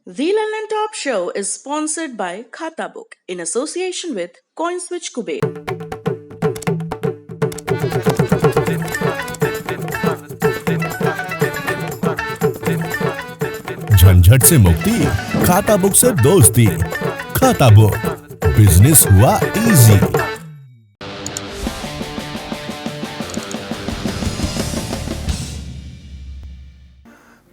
The London Top Show is sponsored by Khatabook in association with CoinSwitch Kuber. झंझट से मुक्ति, खाता book से दोस्ती। खाता बुक, बिजनेस हुआ इजी।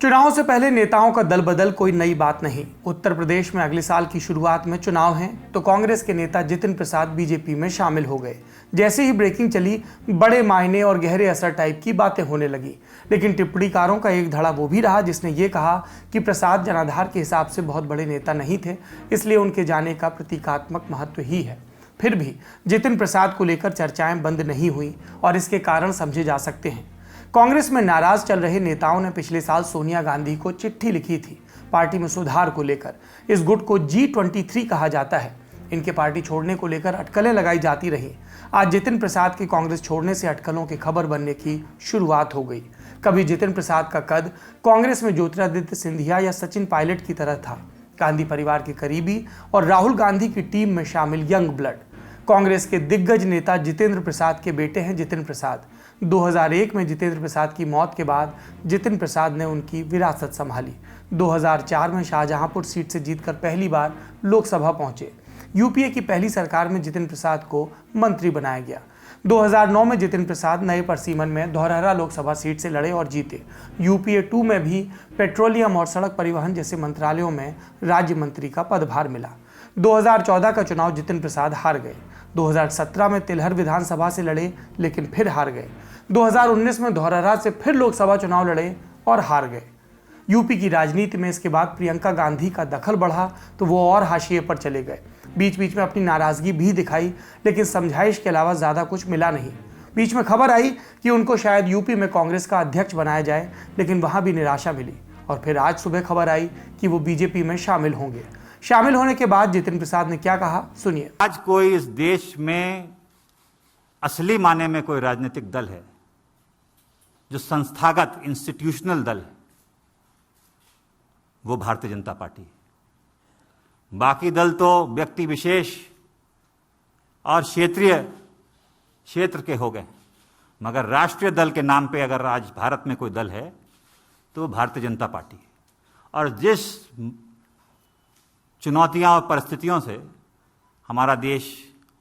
चुनाव से पहले नेताओं का दल बदल कोई नई बात नहीं। उत्तर प्रदेश में अगले साल की शुरुआत में चुनाव हैं, तो कांग्रेस के नेता जितिन प्रसाद बीजेपी में शामिल हो गए। जैसे ही ब्रेकिंग चली, बड़े मायने और गहरे असर टाइप की बातें होने लगी। लेकिन टिप्पणीकारों का एक धड़ा वो भी रहा जिसने ये कहा कि प्रसाद जनाधार के हिसाब से बहुत बड़े नेता नहीं थे, इसलिए उनके जाने का प्रतीकात्मक महत्व ही है। फिर भी जितिन प्रसाद को लेकर चर्चाएं बंद नहीं हुई और इसके कारण समझे जा सकते हैं। कांग्रेस में नाराज चल रहे नेताओं ने पिछले साल सोनिया गांधी को चिट्ठी लिखी थी पार्टी में सुधार को लेकर। इस गुट को G23 कहा जाता है। इनके पार्टी छोड़ने को लेकर अटकलें लगाई जाती रही। आज जितिन प्रसाद के कांग्रेस छोड़ने से अटकलों की खबर बनने की शुरुआत हो गई। कभी जितिन प्रसाद का कद कांग्रेस में ज्योतिरादित्य सिंधिया या सचिन पायलट की तरह था, गांधी परिवार के करीबी और राहुल गांधी की टीम में शामिल यंग ब्लड। कांग्रेस के दिग्गज नेता जितेंद्र प्रसाद के बेटे हैं जितिन प्रसाद। 2001 में जितेंद्र प्रसाद की मौत के बाद जितिन प्रसाद ने उनकी विरासत संभाली। 2004 में शाहजहांपुर सीट से जीतकर पहली बार लोकसभा पहुंचे। यूपीए की पहली सरकार में जितिन प्रसाद को मंत्री बनाया गया। 2009 में जितिन प्रसाद नए परसीमन में धौरहरा लोकसभा सीट से लड़े और जीते। यूपीए 2 में भी पेट्रोलियम और सड़क परिवहन जैसे मंत्रालयों में राज्य मंत्री का पदभार मिला। 2014 का चुनाव जितिन प्रसाद हार गए। 2017 में तिलहर विधानसभा से लड़े लेकिन फिर हार गए। 2019 में धौरहरा से फिर लोकसभा चुनाव लड़े और हार गए। यूपी की राजनीति में इसके बाद प्रियंका गांधी का दखल बढ़ा तो वो और हाशिए पर चले गए। बीच बीच में अपनी नाराजगी भी दिखाई, लेकिन समझाइश के अलावा ज्यादा कुछ मिला नहीं। बीच में खबर आई कि उनको शायद यूपी में कांग्रेस का अध्यक्ष बनाया जाए, लेकिन वहां भी निराशा मिली। और फिर आज सुबह खबर आई कि वो बीजेपी में शामिल होंगे। शामिल होने के बाद जितिन प्रसाद ने क्या कहा, सुनिए। आज कोई इस देश में असली माने में कोई राजनीतिक दल है जो संस्थागत इंस्टीट्यूशनल दल है, वो भारतीय जनता पार्टी है। बाकी दल तो व्यक्ति विशेष और क्षेत्र के हो गए, मगर राष्ट्रीय दल के नाम पे अगर आज भारत में कोई दल है तो वो भारतीय जनता पार्टी है। और जिस चुनौतियां और परिस्थितियों से हमारा देश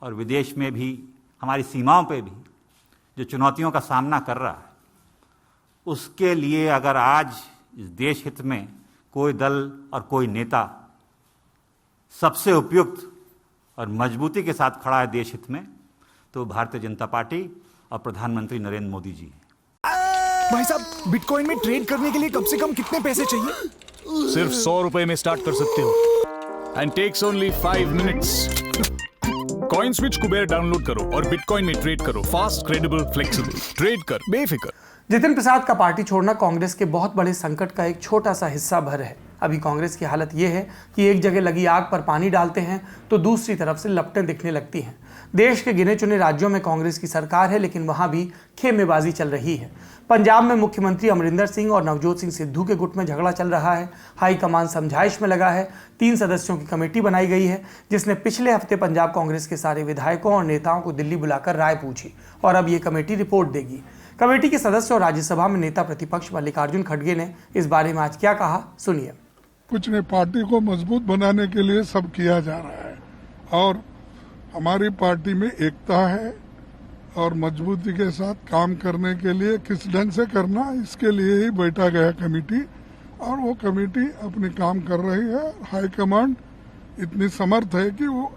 और विदेश में भी, हमारी सीमाओं पे भी जो चुनौतियों का सामना कर रहा है, उसके लिए अगर आज इस देश हित में कोई दल और कोई नेता सबसे उपयुक्त और मजबूती के साथ खड़ा है देश हित में, तो भारतीय जनता पार्टी और प्रधानमंत्री नरेंद्र मोदी जी हैं। भाई साहब, बिटकॉइन में ट्रेड करने के लिए कम से कम कितने पैसे चाहिए? सिर्फ 100 रुपए में स्टार्ट कर सकते हो and takes only 5 minutes. CoinSwitch Kuber download करो और बिटकॉइन में ट्रेड करो। Fast, credible, flexible. ट्रेड कर बेफिक्र। जितिन प्रसाद का पार्टी छोड़ना कांग्रेस के बहुत बड़े संकट का एक छोटा सा हिस्सा भर है। अभी कांग्रेस की हालत यह है कि एक जगह लगी आग पर पानी डालते हैं तो दूसरी तरफ से लपटें दिखने लगती हैं। देश के गिने चुने राज्यों में कांग्रेस की सरकार है, लेकिन वहां भी खेमेबाजी चल रही है। पंजाब में मुख्यमंत्री अमरिंदर सिंह और नवजोत सिंह सिद्धू के गुट में झगड़ा चल रहा है। हाईकमान समझाइश में लगा है। 3 सदस्यों की कमेटी बनाई गई है जिसने पिछले हफ्ते पंजाब कांग्रेस के सारे विधायकों और नेताओं को दिल्ली बुलाकर राय पूछी और अब ये कमेटी रिपोर्ट देगी। कमेटी के सदस्य और राज्यसभा में नेता प्रतिपक्ष मल्लिकार्जुन खड़गे ने इस बारे में आज क्या कहा, सुनिए। कुछ ने पार्टी को मजबूत बनाने के लिए सब किया जा रहा है और हमारी पार्टी में एकता है और मजबूती के साथ काम करने के लिए किस ढंग से करना, इसके लिए ही बैठा गया कमेटी और वो कमेटी अपनी काम कर रही है। हाईकमांड इतनी समर्थ है कि वो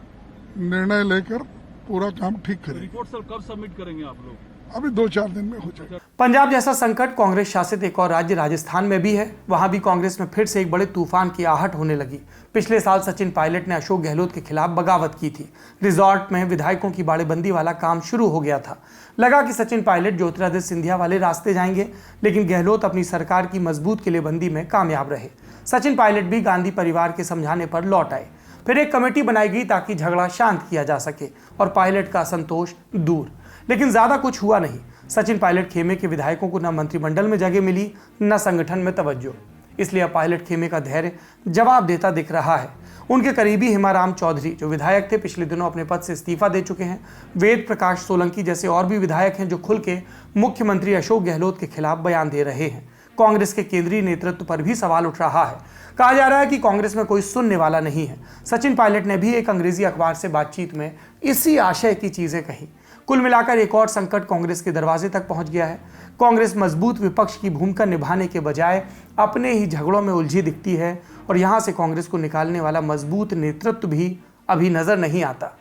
निर्णय लेकर पूरा काम ठीक करेगी। रिपोर्ट सर कब सबमिट करेंगे आप लोग? अभी 2-4 दिन में हो जाएगा। पंजाब जैसा संकट कांग्रेस शासित एक और राज्य राजस्थान में भी है। वहां भी कांग्रेस में फिर से एक बड़े तूफान की आहट होने लगी। पिछले साल सचिन पायलट ने अशोक गहलोत के खिलाफ बगावत की थी। रिजॉर्ट में विधायकों की बाड़ेबंदी वाला काम शुरू हो गया था। लगा कि सचिन पायलट ज्योतिरादित्य सिंधिया वाले रास्ते जाएंगे, लेकिन गहलोत अपनी सरकार की मजबूत किलेबंदी में कामयाब रहे। सचिन पायलट भी गांधी परिवार के समझाने पर लौट आए। फिर एक कमेटी बनाई गई ताकि झगड़ा शांत किया जा सके और पायलट का असंतोष दूर, लेकिन ज्यादा कुछ हुआ नहीं। सचिन पायलट खेमे के विधायकों को न मंत्रिमंडल में जगह मिली, न संगठन में तवज्जो। इसलिए अब पायलट खेमे का धैर्य जवाब देता दिख रहा है। उनके करीबी हिमाराम चौधरी जो विधायक थे, पिछले दिनों अपने पद से इस्तीफा दे चुके हैं। वेद प्रकाश सोलंकी जैसे और भी विधायक हैं जो खुल के मुख्यमंत्री अशोक गहलोत के खिलाफ बयान दे रहे हैं। कांग्रेस के केंद्रीय नेतृत्व पर भी सवाल उठ रहा है। कहा जा रहा है कि कांग्रेस में कोई सुनने वाला नहीं है। सचिन पायलट ने भी एक अंग्रेजी अखबार से बातचीत में इसी आशय की चीजें कही। कुल मिलाकर एक और संकट कांग्रेस के दरवाजे तक पहुंच गया है। कांग्रेस मजबूत विपक्ष की भूमिका निभाने के बजाय अपने ही झगड़ों में उलझी दिखती है और यहां से कांग्रेस को निकालने वाला मजबूत नेतृत्व भी अभी नजर नहीं आता।